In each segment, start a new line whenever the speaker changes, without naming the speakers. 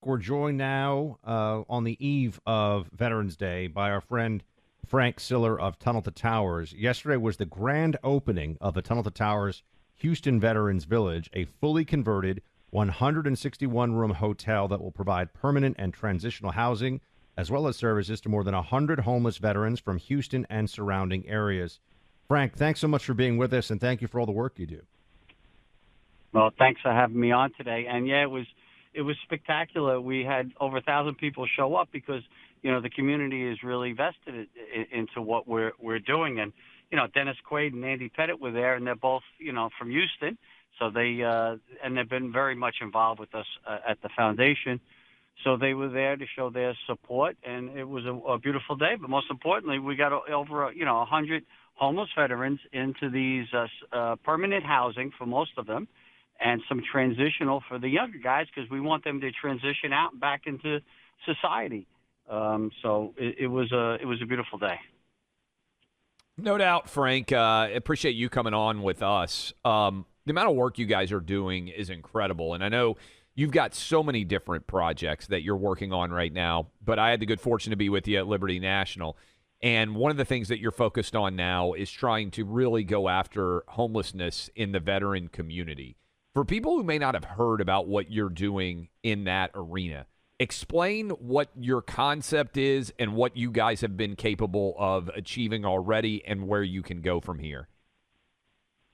We're joined now on the eve of Veterans Day by our friend Frank Siller of Tunnel to Towers. Yesterday was the grand opening of the Tunnel to Towers Houston Veterans Village, a fully converted 161-room hotel that will provide permanent and transitional housing, as well as services to more than 100 homeless veterans from Houston and surrounding areas. Frank, thanks so much for being with us, and thank you for all the work you do.
Well, thanks for having me on today. And yeah, it was spectacular. We had over 1,000 people show up because the community is really vested into what we're doing. And Dennis Quaid and Andy Pettit were there, and they're both from Houston, so and they've been very much involved with us at the foundation. So they were there to show their support, and it was a beautiful day. But most importantly, we got over 100 homeless veterans into these permanent housing for most of them, and some transitional for the younger guys because we want them to transition out and back into society. So it was a beautiful day.
No doubt, Frank. Appreciate you coming on with us. The amount of work you guys are doing is incredible, and I know you've got so many different projects that you're working on right now, but I had the good fortune to be with you at Liberty National. And one of the things that you're focused on now is trying to really go after homelessness in the veteran community. For people who may not have heard about what you're doing in that arena, explain what your concept is and what you guys have been capable of achieving already and where you can go from here.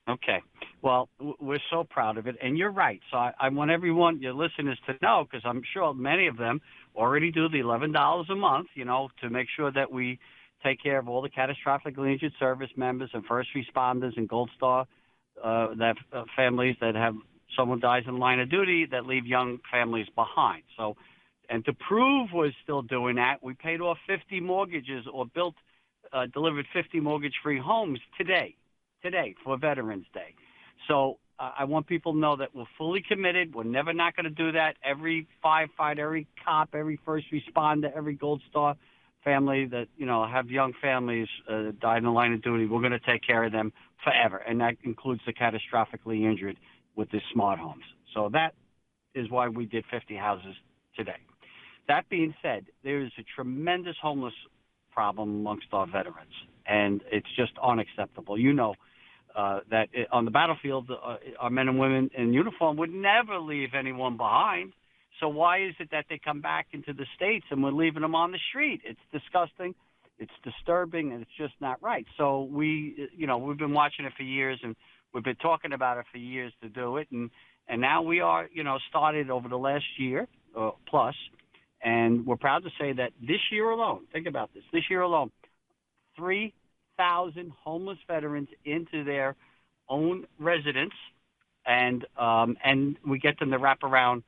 Okay. Well, we're so proud of it. And you're right. So I want everyone, your listeners, to know, because I'm sure many of them already do the $11 a month, to make sure that we take care of all the catastrophically injured service members and first responders and Gold Star families that have someone dies in line of duty that leave young families behind. So, and to prove we're still doing that, we paid off 50 mortgages or delivered 50 mortgage-free homes today for Veterans Day. So I want people to know that we're fully committed. We're never not going to do that. Every firefighter, every cop, every first responder, every Gold Star family that, have young families died in the line of duty, we're going to take care of them forever. And that includes the catastrophically injured with the smart homes. So that is why we did 50 houses today. That being said, there is a tremendous homeless problem amongst our veterans, and it's just unacceptable. That on the battlefield, our men and women in uniform would never leave anyone behind. So why is it that they come back into the States and we're leaving them on the street? It's disgusting, it's disturbing, and it's just not right. So we've been watching it for years, and we've been talking about it for years to do it, and now we are, started over the last year plus, and we're proud to say that this year alone, think about this year alone, 3,000 homeless veterans into their own residence, and we get them the wraparound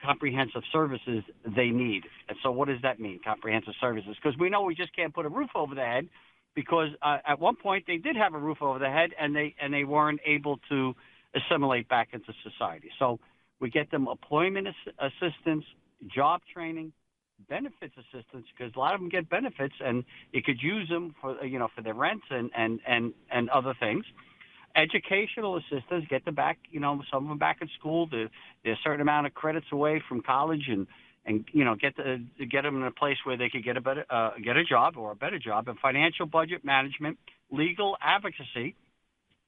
comprehensive services they need. And so what does that mean, comprehensive services? Because we know we just can't put a roof over their head, because at one point they did have a roof over their head, and they weren't able to assimilate back into society. So we get them employment assistance, job training, benefits assistance, because a lot of them get benefits, and you could use them for their rents and other things. Educational assistance, get them back, some of them back in school. They're a certain amount of credits away from college, and get them in a place where they could get a job or a better job, and financial budget management, legal advocacy,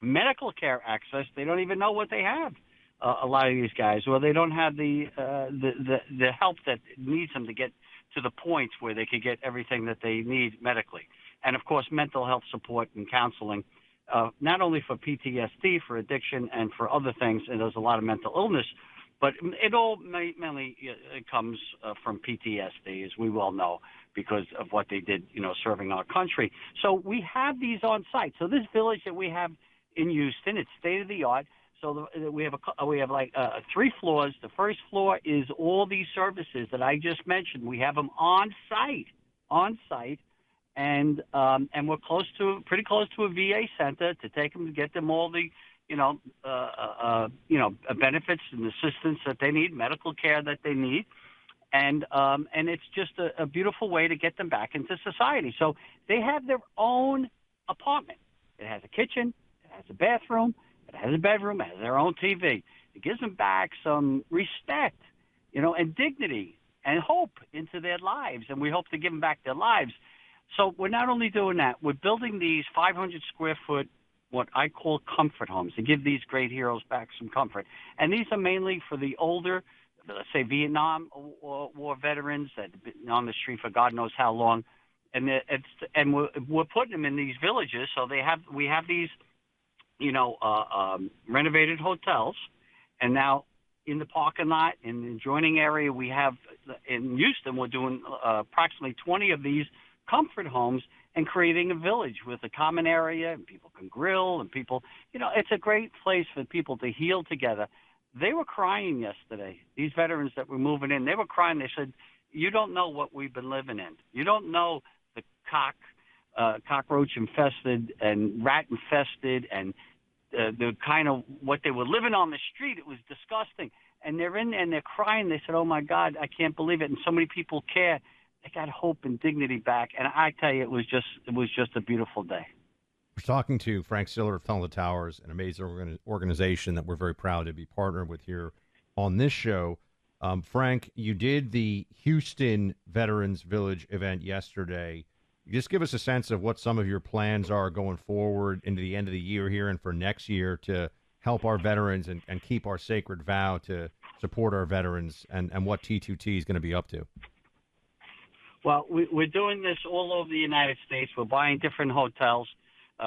medical care access. They don't even know what they have. A lot of these guys, or they don't have the help that needs them to get to the point where they could get everything that they need medically, and of course mental health support and counseling. Not only for PTSD, for addiction, and for other things, and there's a lot of mental illness, but it all mainly comes from PTSD, as we well know, because of what they did, serving our country. So we have these on site. So this village that we have in Houston, it's state of the art. So we have 3 floors. The first floor is all these services that I just mentioned. We have them on site. And we're pretty close to a VA center to take them to get them all the, benefits and assistance that they need, medical care that they need, and it's just a beautiful way to get them back into society. So they have their own apartment. It has a kitchen, it has a bathroom, it has a bedroom, it has their own TV. It gives them back some respect. and dignity and hope into their lives, and we hope to give them back their lives. So we're not only doing that, we're building these 500 square foot, what I call comfort homes, to give these great heroes back some comfort. And these are mainly for the older, let's say Vietnam War veterans that have been on the street for God knows how long. And we're putting them in these villages, so we have these, renovated hotels, and now in the parking lot in the adjoining area we have in Houston, we're doing approximately 20 of these comfort homes and creating a village with a common area, and people can grill, and people, it's a great place for people to heal together. They were crying yesterday. These veterans that were moving in, they were crying. They said, "You don't know what we've been living in. You don't know the cockroach infested and rat infested and the kind of what they were living on the street. It was disgusting." And they're in there and they're crying. They said, "Oh my God, I can't believe it." And so many people care. They got hope and dignity back. And I tell you, it was just a beautiful day.
We're talking to Frank Siller of Tunnel to Towers, an amazing organization that we're very proud to be partnered with here on this show. Frank, you did the Houston Veterans Village event yesterday. Just give us a sense of what some of your plans are going forward into the end of the year here and for next year to help our veterans and keep our sacred vow to support our veterans, and what T2T is going to be up to.
Well, we're doing this all over the United States. We're buying different hotels.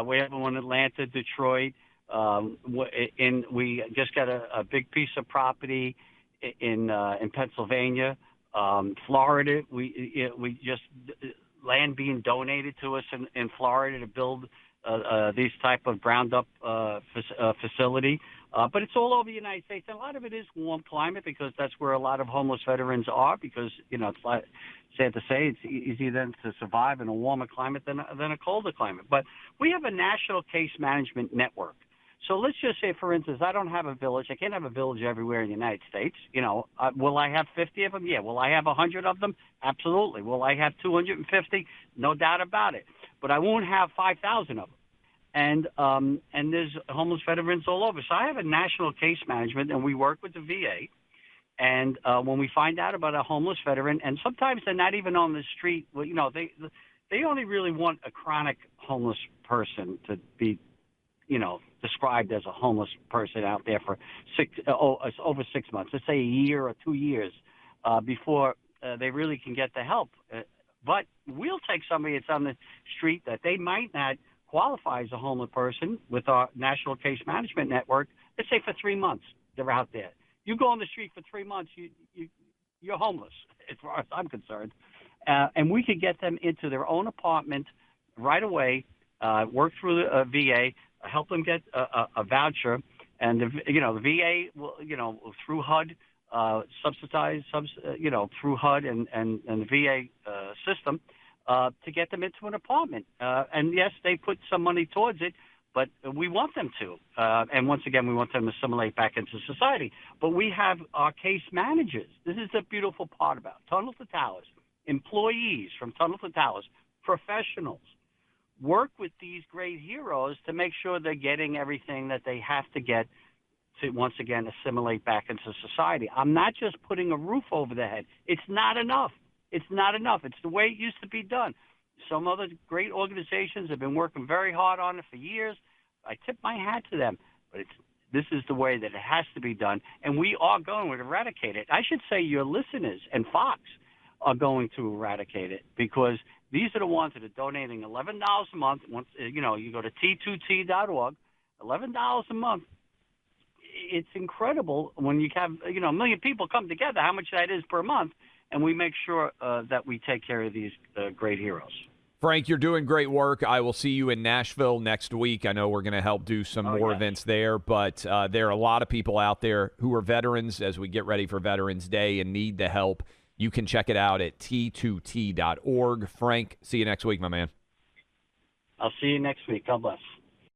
We have one in Atlanta, Detroit. We just got a big piece of property in Pennsylvania, Florida. We just land being donated to us in Florida to build these type of ground up facility. But it's all over the United States. And a lot of it is warm climate because that's where a lot of homeless veterans are, because, it's like, sad to say, it's easier then to survive in a warmer climate than a colder climate. But we have a national case management network. So let's just say, for instance, I don't have a village. I can't have a village everywhere in the United States. Will I have 50 of them? Yeah. Will I have 100 of them? Absolutely. Will I have 250? No doubt about it. But I won't have 5,000 of them. And there's homeless veterans all over. So I have a national case management, and we work with the VA. And when we find out about a homeless veteran, and sometimes they're not even on the street, well, they only really want a chronic homeless person to be, described as a homeless person out there for over 6 months, let's say a year or 2 years, before they really can get the help. But we'll take somebody that's on the street that they might not qualify as a homeless person with our National Case Management Network, let's say for 3 months, they're out there. You go on the street for 3 months, you're homeless, as far as I'm concerned. And we could get them into their own apartment right away, work through the VA, help them get a voucher, and the VA will, through HUD, subsidized, through HUD and the VA system, to get them into an apartment. And yes, they put some money towards it, but we want them to. And once again, we want them to assimilate back into society. But we have our case managers. This is the beautiful part about Tunnel to Towers. Employees from Tunnel to Towers, professionals, work with these great heroes to make sure they're getting everything that they have to get to, once again, assimilate back into society. I'm not just putting a roof over their head. It's not enough. It's not enough. It's the way it used to be done. Some other great organizations have been working very hard on it for years. I tip my hat to them. But this is the way that it has to be done, and we are going to eradicate it. I should say your listeners and Fox are going to eradicate it, because these are the ones that are donating $11 a month. Once you go to T2T.org, $11 a month. It's incredible when you have a million people come together, how much that is per month, and we make sure that we take care of these great heroes.
Frank, you're doing great work. I will see you in Nashville next week. I know we're going to help do some more events there, but there are a lot of people out there who are veterans as we get ready for Veterans Day and need the help. You can check it out at T2T.org. Frank, see you next week, my man.
I'll see you next week. God bless.